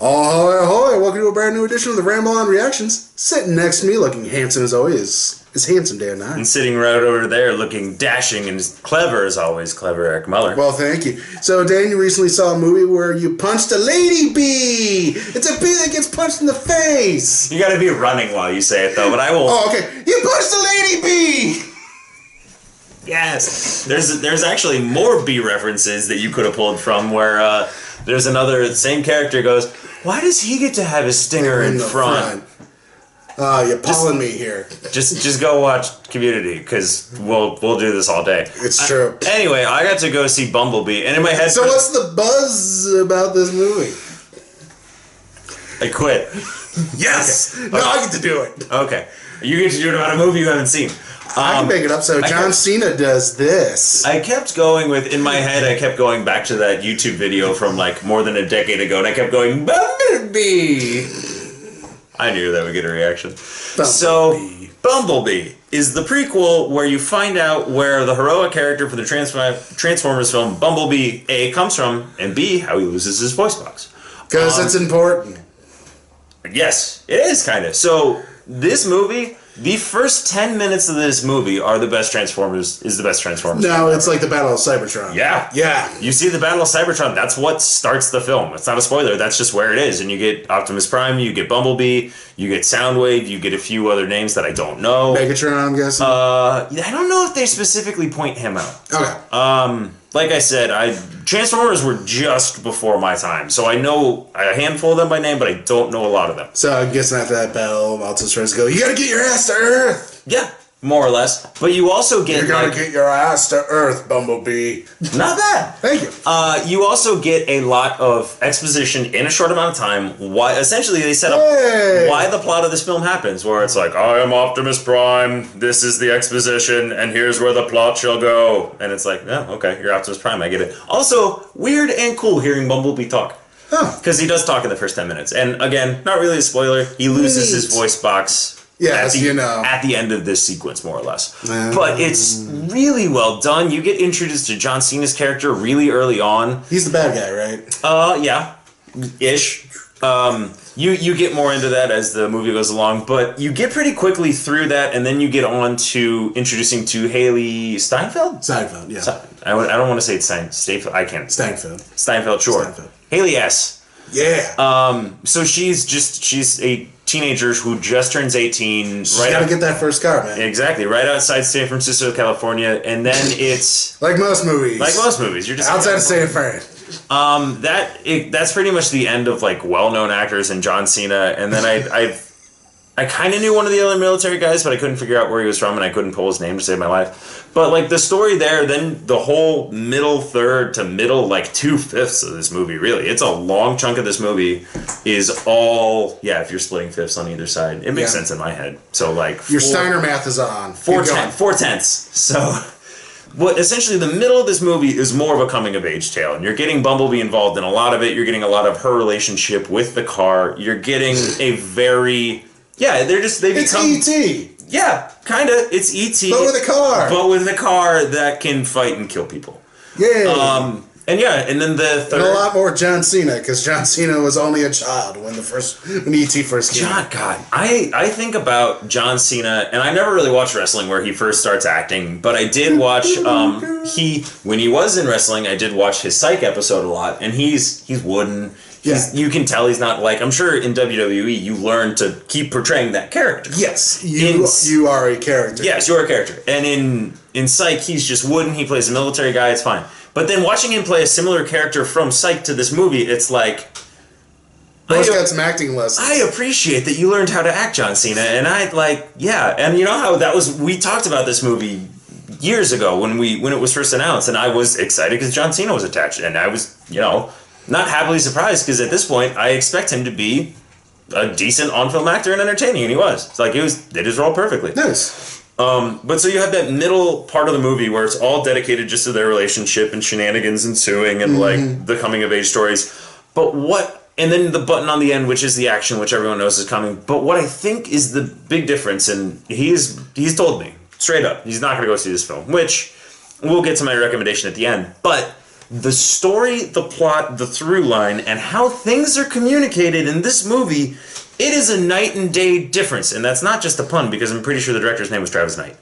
Ahoy, ahoy! Welcome to a brand new edition of the Ramble on Reactions. Sitting next to me, looking handsome as always, is handsome Dan Nye. And sitting right over there, looking dashing and clever as always, clever Eric Muller. Well, thank you. So, Dan, you recently saw a movie where you punched a lady bee! It's a bee that gets punched in the face! You gotta be running while you say it, though, but I will... Oh, okay. You punched a lady bee! Yes! There's actually more bee references that you could have pulled from where there's another, same character goes, why does he get to have his stinger in front? You're pulling me here. Just go watch Community, because we'll do this all day. It's true. Anyway, I got to go see Bumblebee, and in my head... So what's the buzz about this movie? I quit. Yes! Okay. No, I get to do it. Okay. You get to do it about a movie you haven't seen. I can make it up. So John Cena does this. I kept going with, in my head, I kept going back to that YouTube video from like more than a decade ago, and I kept going, Bumblebee! I knew that would get a reaction. Bumblebee. So, Bumblebee is the prequel where you find out where the heroic character for the Transformers film, Bumblebee, A, comes from, and B, how he loses his voice box. Because it's important. Yes, it is kind of. So, this movie... The first 10 minutes of this movie are the best Transformers, No, it's like the Battle of Cybertron. Yeah. Yeah. You see the Battle of Cybertron, that's what starts the film. It's not a spoiler, that's just where it is. And you get Optimus Prime, you get Bumblebee, you get Soundwave, you get a few other names that I don't know. Megatron, I'm guessing? I don't know if they specifically point him out. Okay. Like I said, Transformers were just before my time, so I know a handful of them by name, but I don't know a lot of them. So I'm guessing after that battle, Optimus Prime go, you gotta get your ass to Earth! Yeah, more or less. But you also get... You're gonna get your ass to Earth, Bumblebee. Not bad. Thank you. You also get a lot of exposition in a short amount of time. Why? Essentially, they set up why the plot of this film happens, where it's like, I am Optimus Prime, this is the exposition, and here's where the plot shall go. And it's like, oh, okay, you're Optimus Prime, I get it. Also, weird and cool hearing Bumblebee talk. Because he does talk in the first 10 minutes. And again, not really a spoiler, he loses his voice box. Yes, at the end of this sequence, more or less. But it's really well done. You get introduced to John Cena's character really early on. He's the bad guy, right? Yeah. Ish. You get more into that as the movie goes along, but you get pretty quickly through that, and then you get on to introducing to Haley Steinfeld? Steinfeld, yeah. I don't want to say it's Steinfeld. I can't. Steinfeld, sure. Steinfeld. Haley S. Yeah. So she's a teenager who just turns 18. She's gotta get that first car, man. Exactly, right outside San Francisco, California, and then it's like most movies. You're just outside of San Fran. That's pretty much the end of like well-known actors and John Cena, and then I kind of knew one of the other military guys, but I couldn't figure out where he was from, and I couldn't pull his name to save my life. But like the story there, then the whole middle third to middle like 2/5 of this movie, really, it's a long chunk of this movie is all if you're splitting fifths on either side, it makes sense in my head. So like your Steiner math is on 4/10. So. What essentially the middle of this movie is more of a coming of age tale, and you're getting Bumblebee involved in a lot of it. You're getting a lot of her relationship with the car. You're getting a very It's E.T. Yeah, kind of. It's E.T. But with a car. But with a car that can fight and kill people. Yeah. And then the third... And a lot more John Cena, because John Cena was only a child when E.T. first came out. God, I think about John Cena, and I never really watched wrestling where he first starts acting, but I did watch, when he was in wrestling, I did watch his Psych episode a lot, and he's wooden. You can tell he's not like... I'm sure in WWE you learn to keep portraying that character. Yes, you are a character. Yes, you're a character. And in Psych, he's just wooden. He plays a military guy. It's fine. But then watching him play a similar character from Psych to this movie, it's like... Bro's got some acting lessons. I appreciate that you learned how to act, John Cena. And and you know how that was... We talked about this movie years ago when it was first announced, and I was excited because John Cena was attached. And I was, not happily surprised, because at this point, I expect him to be a decent on-film actor and entertaining, and he was. It's like, did his role perfectly. Nice. But so you have that middle part of the movie where it's all dedicated just to their relationship and shenanigans ensuing and like the coming of age stories. And then the button on the end, which is the action, which everyone knows is coming. But what I think is the big difference, and he's told me straight up, he's not going to go see this film, which we'll get to my recommendation at the end. But the story, the plot, the through line, and how things are communicated in this movie, it is a night and day difference. And that's not just a pun, because I'm pretty sure the director's name was Travis Knight.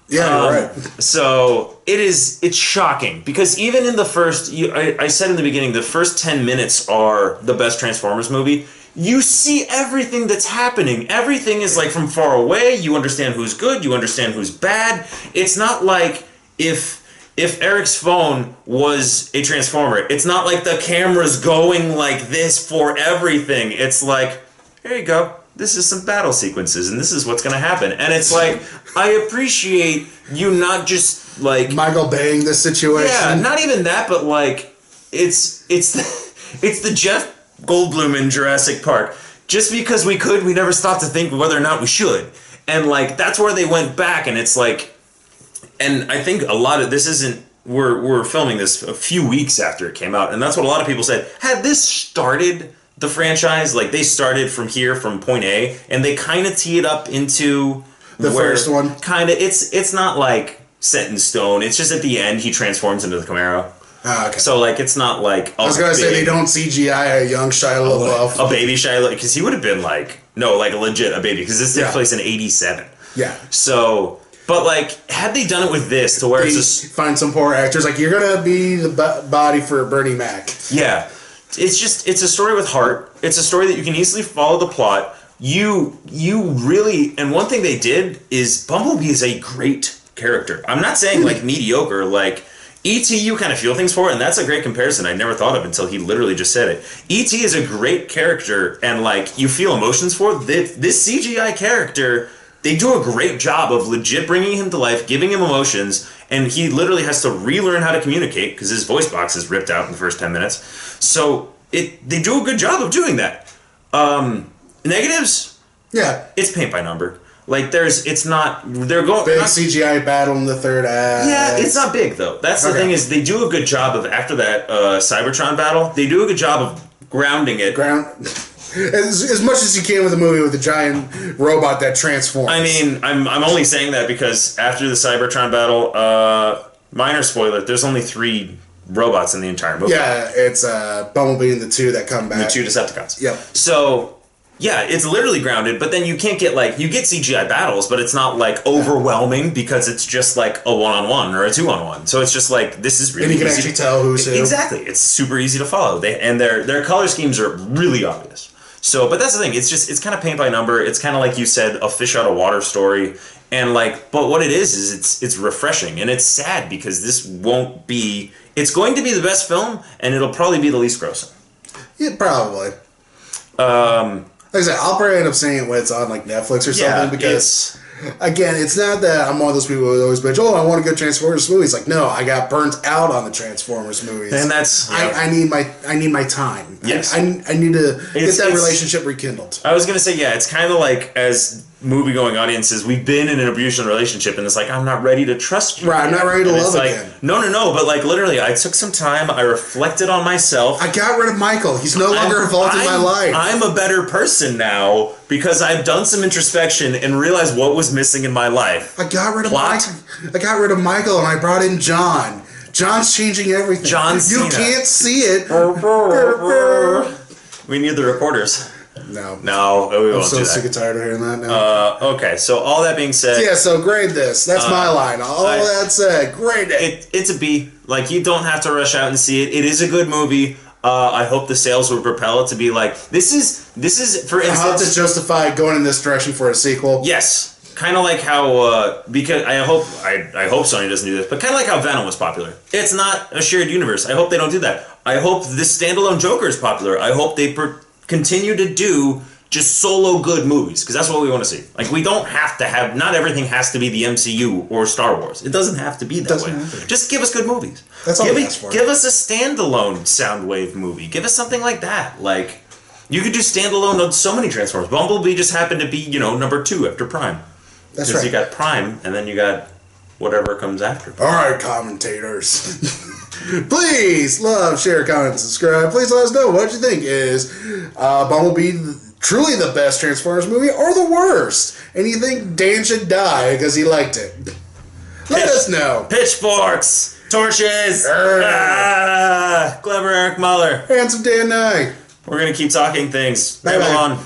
Yeah, you're right. So it's shocking, because even in the first, I said in the beginning, the first 10 minutes are the best Transformers movie. You see everything that's happening. Everything is like from far away. You understand who's good. You understand who's bad. It's not like if Eric's phone was a Transformer. It's not like the camera's going like this for everything. It's like, here you go. This is some battle sequences, and this is what's going to happen. And it's like, I appreciate you not just like Michael Baying this situation. Yeah, not even that, but like it's the Jeff Goldblum in Jurassic Park. Just because we could, we never stopped to think whether or not we should. And like that's where they went back, and it's like, and I think a lot of this isn't. We're filming this a few weeks after it came out, and that's what a lot of people said. Had this started the franchise, like they started from here, from point A, and they kind of tee it up into the first one. Kind of, it's not like set in stone. It's just at the end he transforms into the Camaro. Ah, okay. So like it's not like I was gonna say they don't CGI a young Shia LaBeouf, a baby Shia LaBeouf, because he would have been like like a legit a baby, because this takes place in '87. Yeah. So. But, like, had they done it with this to where they it's just... find some poor actors, like, you're going to be the body for Bernie Mac. Yeah. It's just, it's a story with heart. It's a story that you can easily follow the plot. You really... And one thing they did is Bumblebee is a great character. I'm not saying, like, mediocre. Like, E.T. you kind of feel things for, and that's a great comparison I never thought of until he literally just said it. E.T. is a great character, and, like, you feel emotions for. This CGI character... They do a great job of legit bringing him to life, giving him emotions, and he literally has to relearn how to communicate because his voice box is ripped out in the first 10 minutes. So they do a good job of doing that. Negatives? Yeah. It's paint by number. Like they're going big CGI battle in the third act. Yeah, it's not big though. That's the thing is they do a good job of after that Cybertron battle. They do a good job of grounding it. As much as you can with a movie with a giant robot that transforms. I mean, I'm only saying that because after the Cybertron battle, minor spoiler, there's only 3 robots in the entire movie. Yeah, it's Bumblebee and the 2 that come back. The 2 Decepticons. Yep. So, yeah, it's literally grounded, but then you can't get, like, you get CGI battles, but it's not, like, overwhelming because it's just, like, a 1-on-1 or a 2-on-1 So it's just, like, this is really easy. And you can actually tell who's who. Exactly. It's super easy to follow. And their color schemes are really obvious. So, but that's the thing. It's kind of paint by number. It's kind of like you said, a fish out of water story. And like, but what it is it's refreshing, and it's sad because this won't be. It's going to be the best film, and it'll probably be the least grossing. Yeah, probably. Like I said, I'll probably end up seeing it when it's on like Netflix or something because. Again, it's not that I'm one of those people who always bitch, I want to go Transformers movies. Like, no, I got burnt out on the Transformers movies. And that's... I need my time. Yes. I need to get that relationship rekindled. I was going to say, yeah, it's kind of like, as movie-going audiences, we've been in an abusive relationship, and it's like, I'm not ready to trust you. Right, I'm not ready to love like, again. No, but like, literally, I took some time, I reflected on myself. I got rid of Michael. He's no longer involved in my life. I'm a better person now, because I've done some introspection and realized what was missing in my life. I got rid of Michael, and I brought in John. John's changing everything. John Cena. You can't see it. We need the reporters. No, we won't do that. I'm so sick and tired of hearing that now. Okay, so all that being said... Yeah, so grade this. That's my line. All that said, grade it. It's a B. Like, you don't have to rush out and see it. It is a good movie. I hope the sales will propel it to be like... This is for instance... How to justify going in this direction for a sequel. Yes. Kind of like how... because I hope Sony doesn't do this, but kind of like how Venom was popular. It's not a shared universe. I hope they don't do that. I hope this standalone Joker is popular. I hope they... continue to do just solo good movies, because that's what we want to see. Like, we don't have to have, not everything has to be the MCU or Star Wars. It doesn't have to be that way. Just give us good movies. That's all we ask for. Give us a standalone Soundwave movie. Give us something like that. Like, you could do standalone on so many Transformers. Bumblebee just happened to be, number 2 after Prime. That's right. Because you got Prime, and then you got whatever comes after Prime. All right, commentators. Please love, share, comment, subscribe. Please let us know what you think. Is Bumblebee truly the best Transformers movie or the worst? And you think Dan should die because he liked it? Let us know. Pitchforks! Torches! Clever Eric Muller. Handsome Dan Knight. We're going to keep talking things. Bye-bye. Ramble on.